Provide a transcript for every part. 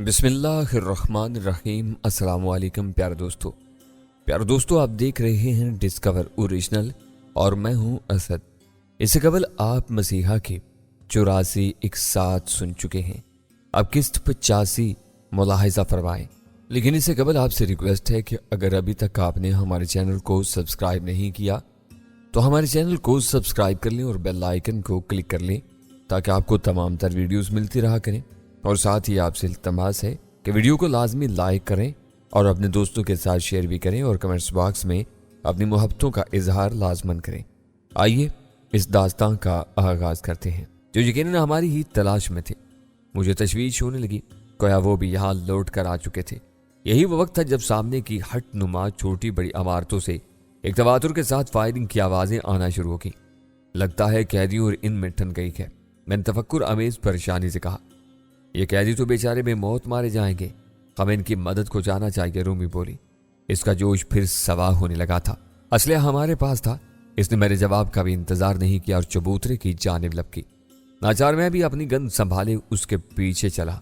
बिस्मिल्लाहिर्रहमानिर्रहीम। अस्सलाम वालेकुम प्यारे दोस्तों, आप देख रहे हैं डिस्कवर ओरिजिनल और मैं हूं असद। इससे कबल आप मसीहा के 84 इकसात सुन चुके हैं। अब किस्त 85 मुलाहिजा फरमाएं। लेकिन इससे कबल आपसे रिक्वेस्ट है कि अगर अभी तक आपने हमारे चैनल को सब्सक्राइब नहीं किया तो हमारे चैनल को सब्सक्राइब कर लें और बेल आइकन को क्लिक कर लें ताकि आपको तमाम तर वीडियोस मिलती रहा करें। और साथ ही आपसे इल्तमास है कि वीडियो को लाजमी लाइक करें और अपने दोस्तों के साथ शेयर भी करें और कमेंट्स बॉक्स में अपनी मोहब्बतों का इजहार लाजमन करें। आइए इस दास्तान का आगाज करते हैं जो यकीनन हमारी ही तलाश में थे। मुझे तशवीश होने लगी, गोया वो भी यहाँ लौट कर आ चुके थे। यही वो वक्त था जब सामने की हट नुमा छोटी बड़ी इमारतों से एक तवातुर के साथ फायरिंग की आवाजें आना शुरू हो गई। लगता है कैदियों और इनमें ठन गई है। मैंने तफक्कुर अमेज परेशानी से कहा, ये कैदी तो बेचारे में मौत मारे जाएंगे, हमें इनकी मदद को जाना चाहिए। रूमी बोली। इसका जोश फिर सवा होने लगा था। असलिया हमारे पास था। इसने मेरे जवाब का भी इंतजार नहीं किया और चबूतरे की जानिब लपकी। नाचार मैं भी अपनी गन संभाले उसके पीछे चला।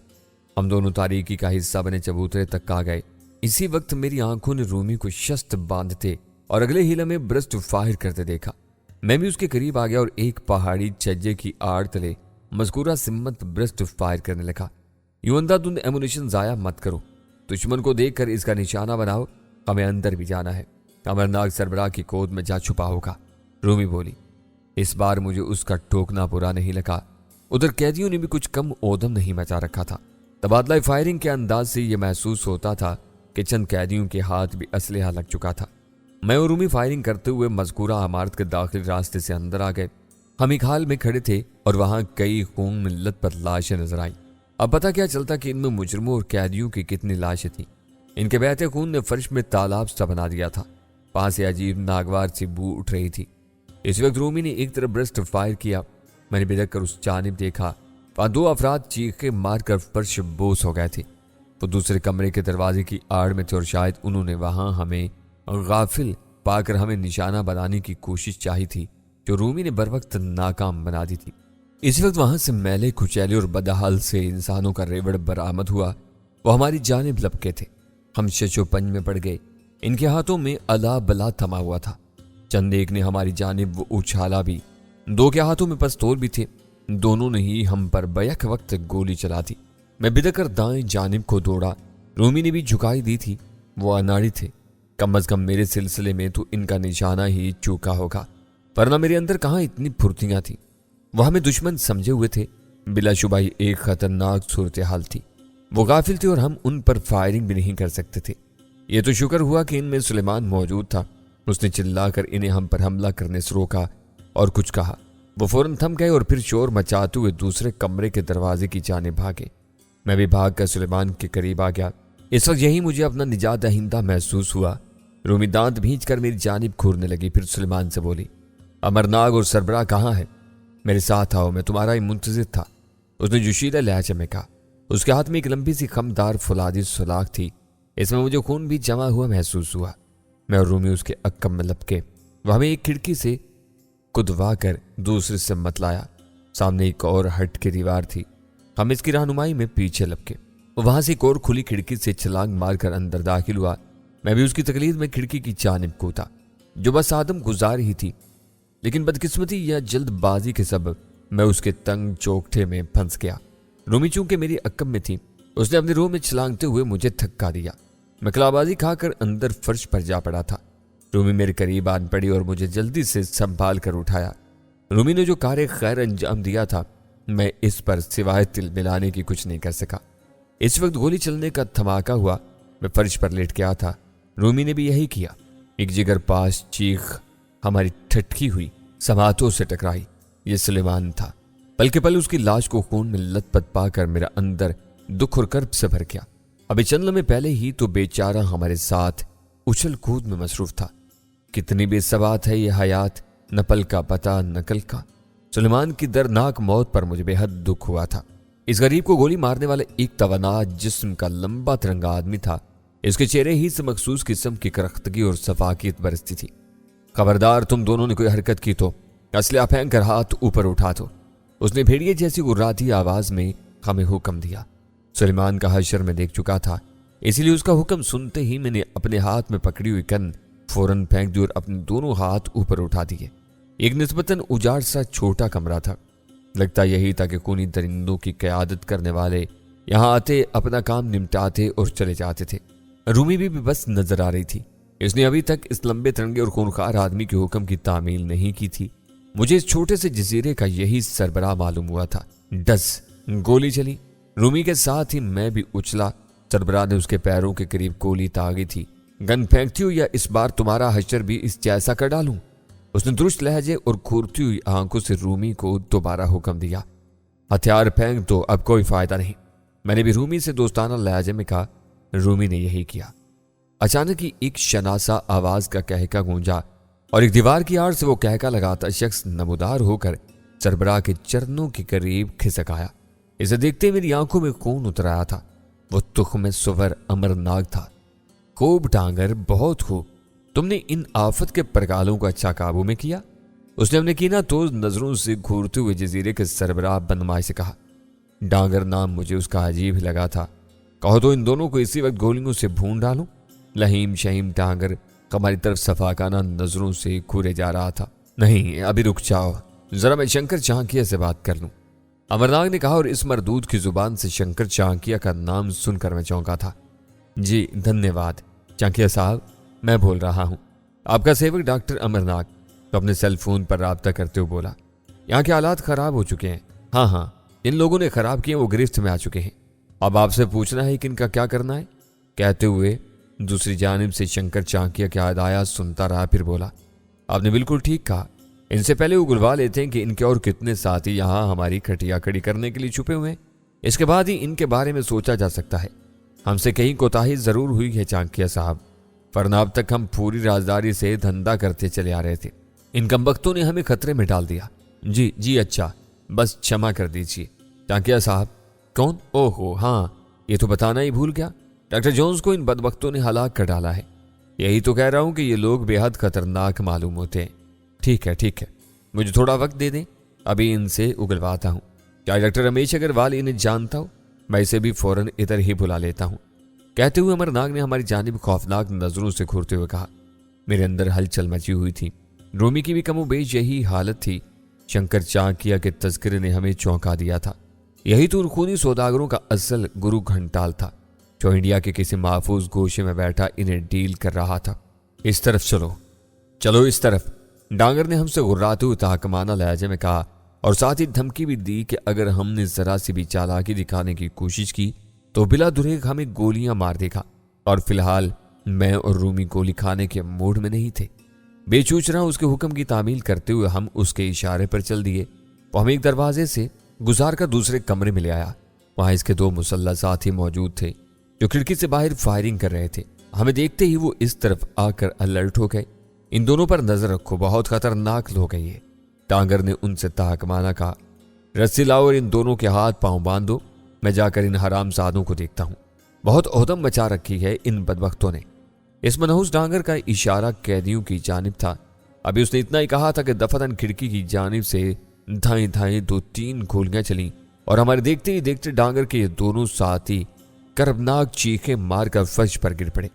हम दोनों तारीकी का हिस्सा बने चबूतरे तक आ गए। इसी वक्त मेरी आंखों ने रूमी को शस्त बांधते और अगले हीला में ब्रस्ट फायर करते देखा। मैं भी उसके करीब आ गया और एक पहाड़ी छज्जे की आड़ तले मज़कूरा सिम्मत ब्रस्ट फायर करने लगा। यूं अंधाधुंध एमुनेशन जाया मत करो, दुश्मन को देखकर इसका निशाना बनाओ, हमें अंदर भी जाना है। अमरनाक सरबराह की गोद में जा छुपा होगा। रूमी बोली। इस बार मुझे उसका टोकना बुरा नहीं लगा। उधर कैदियों ने भी कुछ कम ओदम नहीं मचा रखा था। तबादला फायरिंग के अंदाज से यह महसूस होता था कि चंद कैदियों के हाथ भी असलहा लग चुका था। मैं और रूमी फायरिंग करते हुए मज़कूरा इमारत के दाखिली रास्ते से अंदर आ गए। हम एक हाल में खड़े थे और वहां कई खून में लथपथ लाशें नजर आई। अब पता क्या चलता कि इनमें मुजरमों और कैदियों की कितनी लाशें थीं। इनके बहते खून ने फर्श में तालाब सा बना दिया था। वहां से अजीब नागवार सी बू उठ रही थी। इस वक्त रूमी ने एक तरफ ब्रस्ट फायर किया। मैंने बिदक कर उस जानिब देखा। वहां दो अफराद चीखे मारकर फर्श बोस हो गए थे। वो दूसरे कमरे के दरवाजे की आड़ में थे और शायद उन्होंने वहां हमें गाफिल पाकर हमें निशाना बनाने की कोशिश चाही थी जो रूमी ने बर वक्त नाकाम बना दी थी। इस वक्त वहां से मैले कुचैले और बदहाल से इंसानों का रेवड़ बरामद हुआ। वो हमारी जानिब लपके थे। हम शशो पंज में पड़ गए। इनके हाथों में अला बला थमा हुआ था। चंद एक ने हमारी जानिब वो उछाला भी। दो के हाथों में पिस्तौल भी थे। दोनों ने ही हम पर बैक वक्त गोली चला दी। मैं बिदकर दाएं जानिब को दौड़ा। रूमी ने भी झुकाई दी थी। वो अनाड़ी थे। कम अज कम मेरे सिलसिले में तो इनका निशाना ही चूका होगा, वरना मेरे अंदर कहां इतनी फुर्तियां थी। वह हमें दुश्मन समझे हुए थे। बिलाशुबा ही एक खतरनाक सूरत हाल थी। वो गाफिल थे और हम उन पर फायरिंग भी नहीं कर सकते थे। यह तो शुक्र हुआ कि इनमें सुलेमान मौजूद था। उसने चिल्लाकर इन्हें हम पर हमला करने से रोका और कुछ कहा। वो फौरन थम गए और फिर शोर मचाते हुए दूसरे कमरे के दरवाजे की जाने भागे। मैं भी भाग कर सुलेमान के करीब आ गया। इस वक्त यही मुझे अपना निजात दहिंदा महसूस हुआ। रूमी दांत भींच कर मेरी जानिब घूरने लगी। फिर सुलेमान से बोली, अमरनाग और सरबराह कहाँ है? मेरे साथ आओ, मैं तुम्हारा ही मुंतजिर था। उसने जोशीला लहजे में कहा। उसके हाथ में एक लंबी सी खमदार फुलादी सुलाख थी। इसमें मुझे खून भी जमा हुआ महसूस हुआ। मैं और रूमी उसके अक्कम में लपके। वह हमें एक खिड़की से कुदवा कर दूसरे से मतलाया। सामने एक और हट की दीवार थी। हम इसकी रहनुमाई में पीछे लपके। वहां से एक और खुली खिड़की से छलांग मारकर अंदर दाखिल हुआ। मैं भी उसकी तकलीद में खिड़की की जानिब कूदा जो बस आदम गुजार ही थी। लेकिन बदकिस्मती या जल्दबाजी के सबब मैं उसके तंग चौकठे में फंस गया। रूमी चूंकि मेरी अक्कम में थी, उसने अपने रूह में छलांगते हुए मुझे थक्का दिया। मैं कलाबाजी खाकर अंदर फर्श पर जा पड़ा था। रूमी मेरे करीब आन पड़ी और मुझे जल्दी से संभाल कर उठाया। रूमी ने जो कार्य खैर अंजाम दिया था, मैं इस पर सिवाय तिल मिलाने की कुछ नहीं कर सका। इस वक्त गोली चलने का धमाका हुआ। मैं फर्श पर लेट गया था। रूमी ने भी यही किया। एक जिगर पास चीख हमारी ठटकी हुई समातों से टकराई। ये सुलेमान था। पल के पल उसकी लाश को खून में लथपथ पाकर मेरा अंदर दुख और कर्ब से भर गया। अभी चंद लम्हे पहले ही तो बेचारा हमारे साथ उछल कूद में मसरूफ था। कितनी बेसवात है ये हयात, न पल का पता न कल का। सुलेमान की दर्दनाक मौत पर मुझे बेहद दुख हुआ था। इस गरीब को गोली मारने वाला एक तवाना जिस्म का लंबा तिरंगा आदमी था। इसके चेहरे ही से मखसूस किस्म की करख्तगी और सफाकियत बरसती थी। खबरदार, तुम दोनों ने कोई हरकत की तो असलहा फेंक कर हाथ ऊपर उठा दो। उसने भेड़िए जैसी गुर्राती आवाज में हमें हुक्म दिया। سلیمان کا حشر میں دیکھ چکا تھا، اسی لیے اس کا حکم سنتے ہی میں نے اپنے ہاتھ میں پکڑی ہوئی گن فوراً پھینک دی اور اپنے دونوں ہاتھ اوپر اٹھا دیے۔ ایک نسبتاً اجاڑ سا چھوٹا کمرہ تھا، لگتا یہی تھا کہ خونی درندوں کی قیادت کرنے والے یہاں آتے، اپنا کام نمٹاتے اور چلے جاتے تھے۔ رومی بھی بس نظر آ رہی تھی، اس نے ابھی تک اس لمبے ترنگے اور خونخوار آدمی کے حکم کی تعمیل نہیں کی تھی۔ مجھے اس چھوٹے سے جزیرے کا یہی سربراہ معلوم ہوا تھا۔ ڈس گولی چلی، رومی کے ساتھ ہی میں بھی اچھلا۔ سربراہ نے اس کے پیروں کے قریب گولی تاگی تھی۔ گن پھینکتی ہو یا اس بار تمہارا حشر بھی اس جیسا کر ڈالوں؟ اس نے درست لہجے اور گھورتی ہوئی آنکھوں سے رومی کو دوبارہ حکم دیا۔ ہتھیار پھینک دو، اب کوئی فائدہ نہیں، میں نے بھی رومی سے دوستانہ لہجے میں کہا۔ رومی نے یہی کیا۔ اچانک ہی ایک شناسا آواز کا کہکا گونجا اور ایک دیوار کی آڑ سے وہ کہکا لگاتا شخص نمودار ہو کر سربراہ کے چرنوں کے قریب کھسک آیا۔ اسے دیکھتے میری آنکھوں میں خون اتر آیا تھا۔ وہ تخم سور امرناک تھا۔ خوب ڈانگر، بہت خوب، تم نے ان آفت کے پرگالوں کو اچھا قابو میں کیا، اس نے اپنے کینہ توز نظروں سے گھورتے ہوئے جزیرے کے سربراہ بندمائی سے کہا۔ ڈانگر نام مجھے اس کا عجیب ہی لگا تھا۔ کہو تو ان دونوں کو اسی وقت گولیوں سے بھون ڈالوں؟ لہیم شہیم ڈانگر ہماری طرف صفاقانہ نظروں سے گھورے جا رہا تھا۔ نہیں، ابھی رک جاؤ، ذرا میں شنکر چانکیہ سے بات کر لوں، امرناک نے کہا، اور اس مردود کی زبان سے شنکر چانکیہ کا نام سن کر میں چونکا تھا۔ جی دھنیہ واد چانکیہ صاحب، میں بول رہا ہوں، آپ کا سیوک ڈاکٹر امرناک۔ تو اپنے سیل فون پر رابطہ کرتے ہوئے بولا، یہاں کے حالات خراب ہو چکے ہیں۔ ہاں، ان لوگوں نے خراب کیے، وہ گرفت میں آ چکے ہیں، اب آپ سے پوچھنا ہے کہ ان کا کیا کرنا ہے۔ کہتے ہوئے دوسری جانب سے شنکر چانکیہ کی ہدایات سنتا رہا، پھر بولا، آپ نے بالکل ٹھیک کہا، ان سے پہلے اگلوا لیتے ہیں کہ ان کے اور کتنے ساتھی یہاں ہماری کھٹیا کھڑی کرنے کے لیے چھپے ہوئے ہیں، اس کے بعد ہی ان کے بارے میں سوچا جا سکتا ہے۔ ہم سے کہیں کوتاہی ضرور ہوئی ہے چانکیہ صاحب، ورنہ اب تک ہم پوری رازداری سے دھندا کرتے چلے آ رہے تھے، ان کمبختوں نے ہمیں خطرے میں ڈال دیا۔ جی اچھا، بس क्षमा کر دیجیے چانکیہ صاحب۔ کون؟ اوہو ہاں، یہ تو بتانا ہی بھول گیا، ڈاکٹر جونز کو ان بدبختوں نے ہلاک کر ڈالا ہے۔ یہی تو کہہ رہا ہوں کہ یہ لوگ بے حد خطرناک معلوم ہوتے ہیں۔ ٹھیک ہے، مجھے تھوڑا وقت دے دیں، ابھی ان سے اگلواتا ہوں۔ کیا ڈاکٹر رمیش اگروال انہیں جانتا ہو؟ میں اسے بھی فوراً ادھر ہی بلا لیتا ہوں۔ کہتے ہوئے امرناک نے ہماری جانب خوفناک نظروں سے گھورتے ہوئے کہا۔ میرے اندر ہلچل مچی ہوئی تھی، رومی کی بھی کم و بیش یہی حالت تھی۔ شنکر چانکیہ کے تذکرے نے ہمیں چونکا دیا تھا، یہی تو ان خونی سوداگروں کا اصل گرو گھنٹال تھا، جو انڈیا کے کسی محفوظ گوشے میں بیٹھا انہیں ڈیل کر رہا تھا۔ اس طرف چلو اس طرف، ڈانگر نے ہم سے غراتے ہوئے تحکمانہ لہجے میں کہا، اور ساتھ ہی دھمکی بھی دی کہ اگر ہم نے ذرا سی بھی چالاکی دکھانے کی کوشش کی تو بلا دریغ ہمیں گولیاں مار دے گا، اور فی الحال میں اور رومی گولی کھانے کے موڈ میں نہیں تھے۔ بے چوچراں اس کے حکم کی تعمیل کرتے ہوئے ہم اس کے اشارے پر چل دیے۔ وہ ہمیں ایک دروازے سے گزار کر دوسرے کمرے میں لے آیا۔ وہاں اس کے 2 مسلح ساتھی موجود تھے جو کھڑکی سے باہر فائرنگ کر رہے تھے۔ ہمیں دیکھتے ہی وہ اس طرف آ کر الرٹ ہو گئے۔ ان دونوں پر نظر رکھو، بہت خطرناک لوگ ہیں یہ، ڈانگر نے ان سے تحکمانہ کہا۔ رسی لاؤ اور ان دونوں کے ہاتھ پاؤں باندھ دو، میں جا کر ان حرام زادوں کو دیکھتا ہوں۔ بہت اودم مچا رکھی ہے ان بدبختوں نے۔ اس منحوس ڈانگر کا اشارہ قیدیوں کی جانب تھا۔ ابھی اس نے اتنا ہی کہا تھا کہ دفتن کھڑکی کی جانب سے دھائیں 2-3 گولیاں چلیں، اور ہمارے دیکھتے ہی دیکھتے ڈانگر کے یہ دونوں ساتھی کربناک چیخیں مار کر فرش پر گر پڑے۔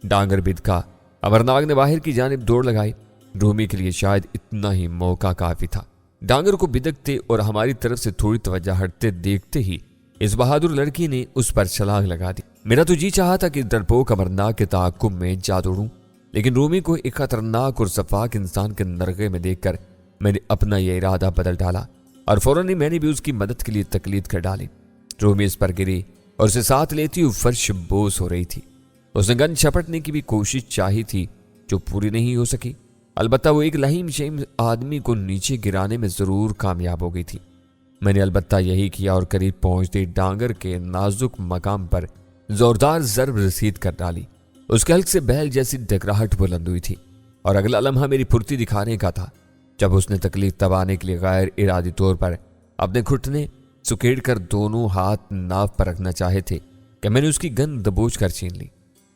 ڈانگر بدکا، امرناک نے باہر کی جانب دوڑ لگائی۔ رومی کے لیے شاید اتنا ہی موقع کافی تھا۔ ڈانگر کو بدکتے اور ہماری طرف سے تھوڑی توجہ ہٹتے دیکھتے ہی اس بہادر لڑکی نے اس پر چھلانگ لگا دی۔ میرا تو جی چاہا تھا کہ ڈرپوک امرناک کے تعاقب میں جا دوڑوں، لیکن رومی کو ایک خطرناک اور شفاق انسان کے نرغے میں دیکھ کر میں نے اپنا یہ ارادہ بدل ڈالا، اور فوراً ہی میں نے بھی اس کی مدد کے لیے تقلید کر ڈالی۔ رومی اس پر گری اور اسے ساتھ لیتی ہوئی فرش بوس ہو رہی تھی۔ اس نے گن چھپٹنے کی بھی کوشش چاہی تھی جو پوری نہیں ہو سکی، البتہ وہ ایک لہیم شہیم آدمی کو نیچے گرانے میں ضرور کامیاب ہو گئی تھی۔ میں نے البتہ یہی کیا اور قریب پہنچتے ڈانگر کے نازک مقام پر زوردار ضرب رسید کر ڈالی۔ اس کے حلق سے بیل جیسی ڈگراہٹ بلند ہوئی تھی، اور اگلا لمحہ میری پھرتی دکھانے کا تھا جب اس نے تکلیف دبانے کے لیے غیر ارادی طور پر اپنے گھٹنے سکیڑ کر دونوں ہاتھ ناف پر رکھنا چاہے تھے کہ میں نے اس کی گن دبوچ کر چھین لی۔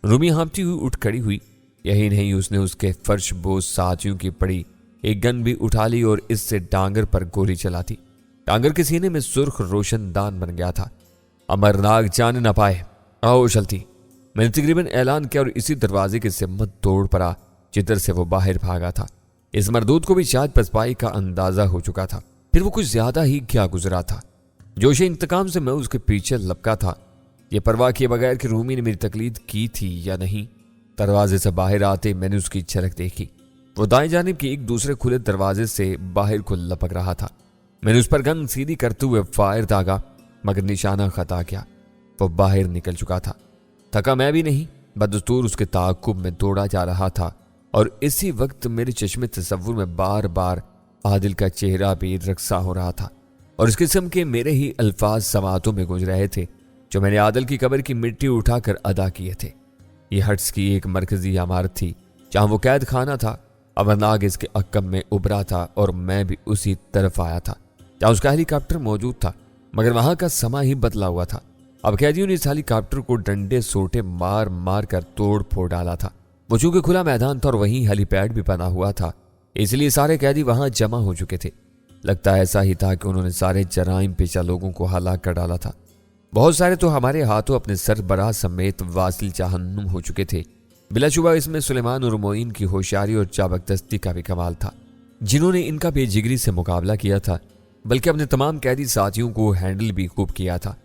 رومی ہانپتی ہوئی اٹھ کھڑی ہوئی۔ یہی نہیں، اس نے اس کے فرش بوس ساتھیوں کی پڑی ایک گن بھی اٹھا لی اور اس سے ڈانگر پر گولی چلا دی۔ ڈانگر کے سینے میں سرخ روشن دان بن گیا تھا۔ अमरनाग जाने न पाए, आओ चलती। मैंने तकरीबन ऐलान किया और इसी दरवाजे की सिमत तोड़ पड़ा जिधर से वो बाहर भागा था। इस मरदूद को भी शायद पसपाई का अंदाजा हो चुका था, फिर वो कुछ ज्यादा ही क्या गुजरा था। जोश इंतकाम से मैं उसके पीछे लपका था, ये परवाह किए बगैर कि रूमी ने मेरी तकलीद की थी या नहीं। दरवाजे से बाहर आते मैंने उसकी झलक देखी। वो दाएं जानिब की एक दूसरे खुले दरवाजे से बाहर को लपक रहा था। मैंने उस पर गन सीधी करते हुए फायर दागा, मगर निशाना खता गया। वो बाहर निकल चुका था। थका मैं भी नहीं, बदस्तूर उसके ताक़ुब में दौड़ा जा रहा था। और इसी वक्त मेरे चश्मे तसव्वुर में बार बार आदिल का चेहरा भी रक्सा हो रहा था और इस किस्म के मेरे ही अल्फाज समातों में गूंज रहे थे जो मैंने आदिल की कब्र की मिट्टी उठाकर अदा किए थे। ये हट्स की एक मरकजी इमारत थी जहां वो कैद खाना था। अमरनाग इसके अक्कम में उभरा था और मैं भी उसी तरफ आया था जहां उसका हेलीकॉप्टर मौजूद था, मगर वहां का समा ही बदला हुआ था। अब कैदियों ने इस हेलीकॉप्टर को डंडे सोटे मार मार कर तोड़ फोड़ डाला था। वो चूंकि खुला मैदान था और वहीं हेलीपैड भी बना हुआ था, इसलिए सारे कैदी वहां जमा हो चुके थे। लगता ऐसा ही था कि उन्होंने सारे जराइम पेशा लोगों को हलाक कर डाला था। बहुत सारे तो हमारे हाथों अपने सरबराह समेत वासिल जहन्नुम हो चुके थे। बिलाशुबा इसमें सुलेमान और मोइन की होशियारी और चाबकदस्ती का भी कमाल था, जिन्होंने इनका बेजिगरी से मुकाबला किया था, बल्कि अपने तमाम कैदी साथियों को हैंडल भी खूब किया था।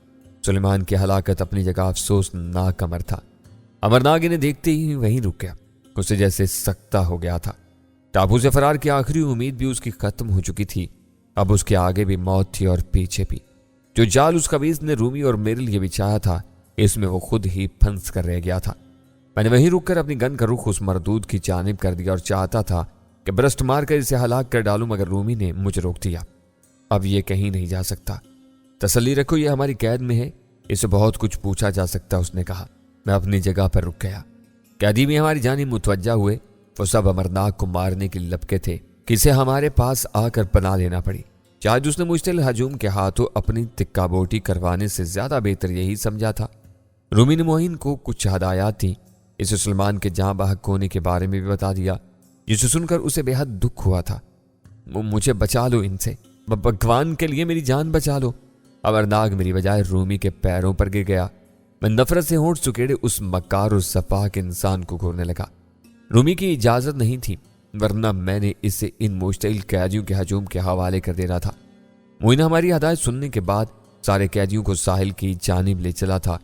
सुलेमान की हलाकत अपनी जगह अफसोसनाक अमर था। अमरनाग इन्हें देखते ही वहीं रुक गया, उसे जैसे सख्ता हो गया था। टापू से फरार की आखिरी उम्मीद भी उसकी खत्म हो चुकी थी। अब उसके आगे भी मौत थी और पीछे भी। जो जाल उस कबीज ने रूमी और मेरे लिए बिछाया था, इसमें वो खुद ही फंस कर रह गया था। मैंने वहीं रुककर अपनी गन का रुख उस मरदूद की जानिब कर दिया और चाहता था कि ब्रस्ट मारकर इसे हलाक कर डालूं, मगर रूमी ने मुझे रोक दिया। अब ये कहीं नहीं जा सकता। तसल्ली रखो, ये हमारी कैद में है, इसे बहुत कुछ पूछा जा सकता, उसने कहा। मैं अपनी जगह पर रुक गया। कैदी भी हमारी जानिब मुतवज्जा हुए। वो सब अमरनाग को मारने के लपके थे कि इसे हमारे पास आकर पनाह लेना पड़ी। शायद उसने मुश्तिल हजूम के हाथों अपनी तिक्का बोटी करवाने से ज्यादा बेहतर यही समझा था। रूमी ने मोइन को कुछ हदायत थी। इसे सलमान के जहां बहक होने के बारे में भी बता दिया, जिसे सुनकर उसे बेहद दुख हुआ था। मुझे बचा लो इनसे, भगवान के लिए मेरी जान बचा लो। अमरनाग मेरी बजाय रूमी के पैरों पर गिर गया। मैं नफरत से होंठ सुकेड़े उस मक्कार और सफाक इंसान को घूरने लगा। रूमी की इजाजत नहीं थी, वरना मैंने इसे इन मुश्तिल कैदियों के हजूम के हवाले कर देना था। मोइन हमारी हदायत सुनने के बाद सारे कैदियों को साहिल की जानिब ले चला था।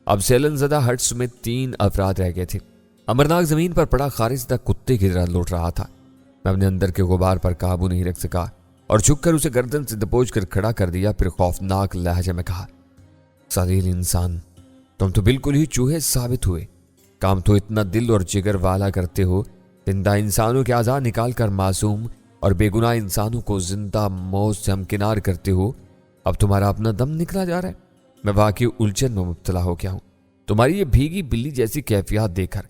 अब सेलनजदा हट्स में 3 अफराद रह गए थे। अमरनाग जमीन पर पड़ा खारिजदा कुत्ते की तरह लौट रहा था। मैं अपने अंदर के गुबार पर काबू नहीं रख सका और झुककर उसे गर्दन से दबोच कर खड़ा कर दिया। फिर खौफनाक लहजे में कहा, सलील इंसान, तुम तो बिल्कुल ही चूहे साबित हुए। काम तो इतना दिल और जिगर वाला करते हो, जिंदा इंसानों के आज़ाद निकाल कर मासूम और बेगुनाह इंसानों को जिंदा मौत से हमकिनार करते हो। अब तुम्हारा अपना दम निकला जा रहा है। मैं वाकई उलझन में मुब्तला हो गया हूं तुम्हारी ये भीगी बिल्ली जैसी कैफियत देखकर।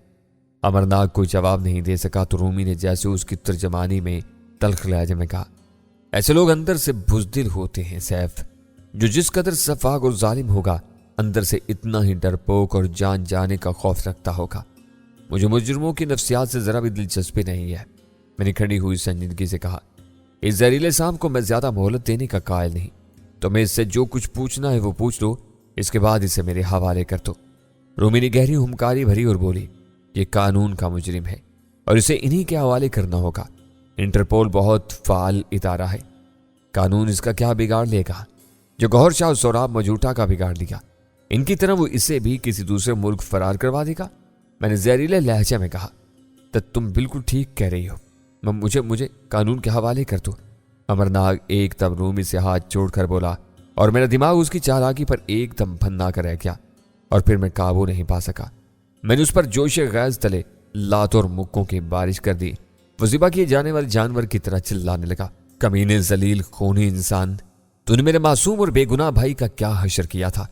अमरनाग कोई जवाब नहीं दे सका तो रूमी ने जैसे उसकी तर्जमानी में तल्ख लहजे में कहा, ऐसे लोग अंदर से बुज़दिल होते हैं सैफ। जो जिस कदर सफाक और जालिम होगा, अंदर से इतना ही डरपोक और जान जाने का खौफ रखता होगा। मुझे मुजरिमों की नफ्सियात से जरा भी दिलचस्पी नहीं है, मैंने खड़ी हुई संजीदगी से कहा। इस जहरीले सांप को मैं ज्यादा मोहलत देने का कायल नहीं। तुम्हें इससे जो कुछ पूछना है वो पूछ लो, इसके बाद इसे मेरे हवाले कर दो। रूमी ने गहरी हुमकारी भरी और बोली, ये कानून का मुजरिम है और इसे इन्हीं के हवाले करना होगा। इंटरपोल बहुत फाल इदारा है, कानून इसका क्या बिगाड़ लेगा जो गौहर शाह सोराब मजूटा का बिगाड़ दिया। इनकी तरह वो इसे भी किसी दूसरे मुल्क फरार करवा देगा। मैंने जहरीले लहजे में कहा, तो तुम बिल्कुल ठीक कह रही हो, मुझे कानून के हवाले कर दो। अमरनाग एकदम रूमी से हाथ जोड़कर बोला और मेरा दिमाग उसकी चालाकी पर एकदम भन्ना कर रह गया और फिर मैं काबू नहीं पा सका। मैंने उस पर जोशे गैस तले लात और मुक्कों की बारिश कर दी। वो ज़िबा किए जाने वाले जानवर की तरह चिल्लाने लगा, कमीने जलील खूनी इंसान, तूने मेरे मासूम और बेगुनाह भाई का क्या हशर किया था।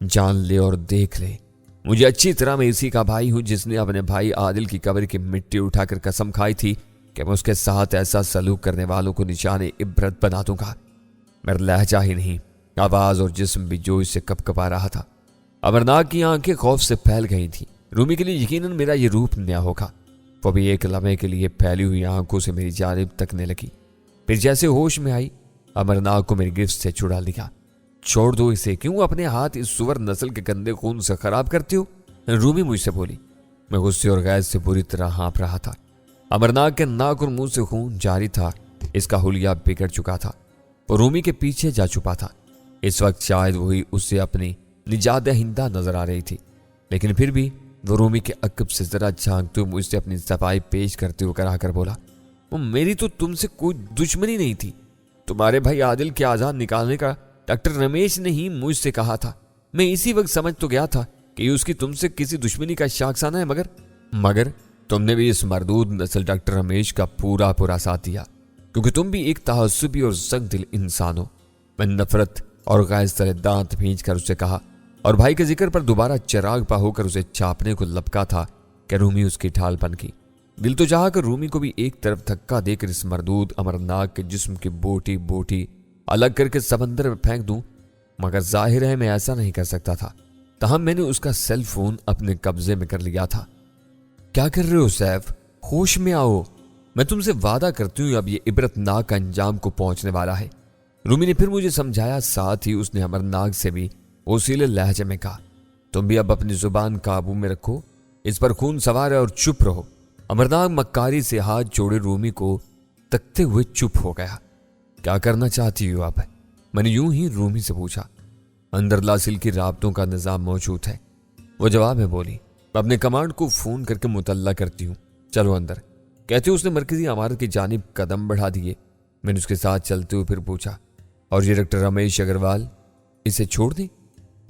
जान ले और देख ले, मुझे अच्छी तरह मैं इसी का भाई हूं जिसने अपने भाई आदिल की कब्र की मिट्टी उठाकर कसम खाई थी कि मैं उसके साथ ऐसा सलूक करने वालों को निशाने इबरत बना दूंगा। मेरा लहजा ही नहीं, आवाज और जिस्म भी जो इससे कपकपा रहा था। अमरनाग की आंखें खौफ से फैल गई थी। रूमी के लिए यकीनन मेरा ये रूप नया होगा। वो भी एक लम्हे के लिए फैली हुई आंखों से मेरी जानिब तकने लगी। फिर जैसे होश में आई, अमरनाग को मेरी गिरफ्त से छुड़ा लिया। छोड़ दो इसे, क्यों अपने हाथ इस सुअर नस्ल के गंदे खून से खराब करते हो? रूमी मुझसे बोली। मैं गुस्से और गैस से बुरी तरह हाँफ रहा था। अमरनाक के नाक और मुंह से खून जारी था। इसका हुलिया बिगड़ चुका था। वो रूमी के पीछे जा छुपा था। इस वक्त शायद वही उससे अपनी निजात हिंदा नजर आ रही थी, लेकिन फिर भी वो रूमी के अकब से जरा झांकते हुए मुझसे अपनी सफाई पेश करते हुए करा कर बोला, वो मेरी तो तुमसे कोई दुश्मनी नहीं थी। तुम्हारे भाई आदिल के आजाद निकालने का डॉक्टर रमेश ने ही मुझसे कहा था। मैं इसी वक्त समझ तो गया था कि उसकी तुमसे किसी दुश्मनी का शाखसाना है, मगर तुमने भी इस मरदूद नस्ल डॉक्टर रमेश का पूरा साथ दिया, क्योंकि तुम भी एक तहस्सुबी और सख्त दिल इंसान हो। मैं नफरत और गैस तले दांत भींच कर उसे कहा और भाई के जिक्र पर दोबारा चिराग पा होकर उसे चापने को लपका था कि रूमी उसकी ढाल बन गई। दिल तो चाहा कर रूमी को भी एक तरफ धक्का देकर इस मरदूद अमरनाक के जिस्म की बोटी बोटी अलग करके समंदर में फेंक दूं, मगर जाहिर है मैं ऐसा नहीं कर सकता था। तहम मैंने उसका सेल फोन अपने कब्जे में कर लिया था। क्या कर रहे हो सैफ? होश में आओ। मैं तुमसे वादा करती हूँ अब ये इबरतनाक अंजाम को पहुंचने वाला है। रूमी ने फिर मुझे समझाया। साथ ही उसने अमरनाक से भी ओसीले लहजे में कहा, तुम भी अब अपनी जुबान काबू में रखो, इस पर खून सवार है और चुप रहो। अमरनाक मक्कारी से हाथ जोड़े रूमी को तकते हुए चुप हो गया। क्या करना चाहती हो आप? मैंने यूं ही रूमी से पूछा। अंदर लासिल की राबतों का निजाम मौजूद है, वो जवाब में बोली। मैं अपने कमांड को फोन करके मुतल्ला करती हूँ, चलो अंदर, कहते उसने मरकजी इमारत की जानिब कदम बढ़ा दिए। मैंने उसके साथ चलते हुए फिर पूछा, और ये डॉक्टर रमेश अग्रवाल, इसे छोड़ दी?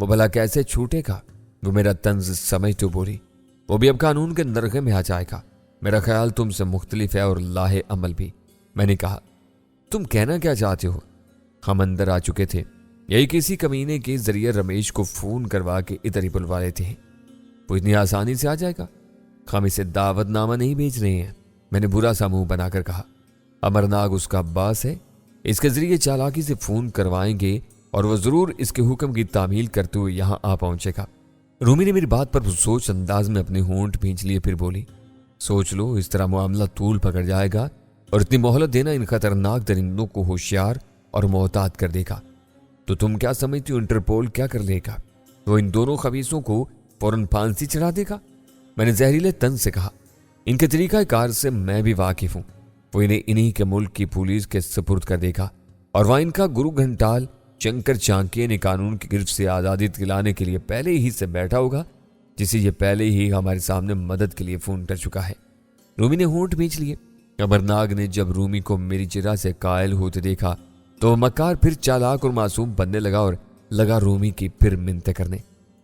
वो भला कैसे छूटेगा? वो मेरा तंज समझ तो बोली, वो भी अब कानून के नरगे में आ जाएगा। मेरा ख्याल तुमसे मुख्तलिफ है और लाहे अमल भी। मैंने कहा, तुम कहना क्या चाहते हो? हम अंदर आ चुके थे। यही किसी कमीने के जरिए रमेश को फोन करवा के इधर ही बुलवा लेते हैं। वो इतनी आसानी से आ जाएगा? हम इसे दावतनामा नहीं भेज रहे हैं, मैंने बुरा सा मुंह बनाकर कहा। अमरनाग उसका अब्बास है, इसके जरिए चालाकी से फोन करवाएंगे और वह जरूर इसके हुक्म की तामील करते हुए यहां आ पहुंचेगा। रूमी ने मेरी बात पर सोच अंदाज में अपने होंठ भींच लिए, फिर बोली, सोच लो, इस तरह मामला तूल पकड़ जाएगा और इतनी मोहलत देना इन खतरनाक दरिंदों को होशियार और मोहतात कर देगा। तो तुम क्या समझती हो इंटरपोल क्या कर लेगा? वो इन दोनों खबीसों को फौरन फांसी चढ़ा देगा। मैंने जहरीले तन से कहा, इनके तरीका कार से मैं भी वाकिफ हूं। वो इन्हें इन्हीं के मुल्क की पुलिस के सुपुर्द कर देगा और वहां इनका गुरु घंटाल शंकर चांकिया ने कानून की गिरफ्त से आज़ादी दिलाने के लिए पहले ही से बैठा होगा, जिसे ये पहले ही हमारे सामने मदद के लिए फोन कर चुका है। रूमी ने होंठ भींच लिए। अमरनाग ने जब रूमी को मेरी चिरा से कायल होते देखा तो मक्कार फिर चालाक और मासूम बनने लगा और लगा रूमी की फिर मिन्नतें करने।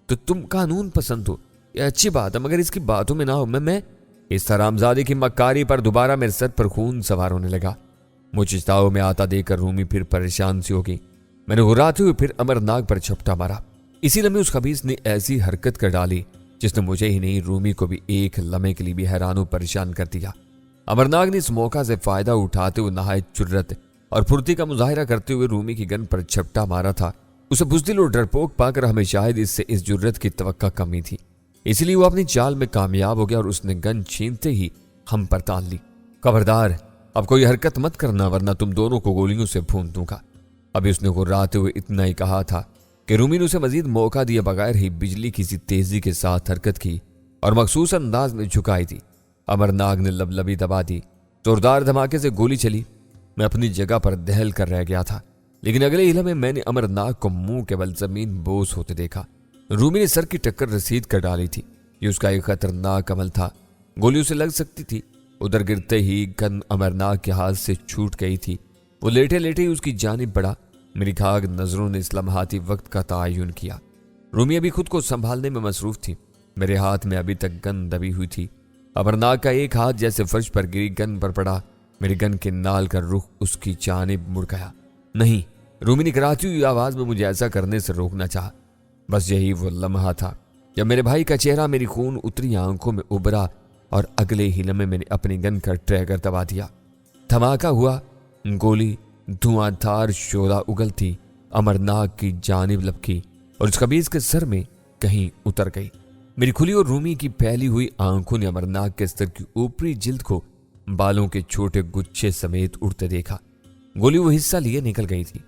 तो तुम कानून पसंद हो, ये अच्छी बात है, मगर इसकी बातों में ना हो। मैं इस हरामजादे की मक्कारी पर दोबारा मेरे सर पर खून सवार होने लगा। मुझे चिताओं में आता देखकर रूमी फिर परेशान सी हो गई। मैंने हुर्राते हुए फिर अमरनाग पर झपटा मारा। इसी लम्हे उस खबीस ने ऐसी हरकत कर डाली जिसने मुझे ही नहीं रूमी को भी एक लम्हे के लिए भी हैरान परेशान कर दिया। अमरनाग ने इस मौका से फायदा उठाते हुए नहायत जुर्रत और फुर्ती का मुजाहिरा करते हुए रूमी की गन पर झपटा मारा था। उसे बुज़दिल और डरपोक पाकर हमें शायद इससे इस जुर्रत की तवक्का कमी थी, इसलिए वो अपनी चाल में कामयाब हो गया और उसने गन छीनते ही हम पर तान ली। खबरदार, अब कोई हरकत मत करना वरना तुम दोनों को गोलियों से भून दूंगा। अभी उसने गुर्राते हुए इतना ही कहा था कि रूमी ने उसे मजीद मौका दिए बगैर ही बिजली की सी तेजी के साथ हरकत की और मखसूस अंदाज में झुकाई दी। अमरनाग ने लबलबी दबा दी। जोरदार धमाके से गोली चली। मैं अपनी जगह पर दहल कर रह गया था, लेकिन अगले ही लम्हे मैंने अमरनाग को मुंह के बल जमीन बोस होते देखा। रूमी ने सर की टक्कर रसीद कर डाली थी। ये उसका एक खतरनाक अमल था। गोली उसे लग सकती थी। उधर गिरते ही गन अमरनाग के हाथ से छूट गई थी। वो लेटे लेटे ही उसकी जानिब बढ़ा। मेरी खाग नजरों ने इस लम्हाती वक्त का तयन किया। रूमी अभी खुद को संभालने में मसरूफ थी। मेरे हाथ में अभी तक गन दबी हुई थी। अमरनाग का एक हाथ जैसे फर्श पर गिरी गन पर पड़ा। मेरी गन के नाल का रुख उसकी जानिब मुड़ गया। नहीं, रूमी ने कराती हुई आवाज में मुझे ऐसा करने से रोकना चाहा। बस यही वो लम्हा था जब मेरे भाई का चेहरा मेरी खून उतरी आंखों में उभरा और अगले ही लम्हे मैंने अपनी गन का ट्रैगर दबा दिया। धमाका हुआ। गोली धुआंधार शोला उगलती अमरनाग की जानिब लपकी और उस खबीज के सर में कहीं उतर गई। मेरी खुली और रूमी की फैली हुई आंखों ने अमरनाग के सर की ऊपरी जिल्द को बालों के छोटे गुच्छे समेत उड़ते देखा। गोली वो हिस्सा लिए निकल गई थी।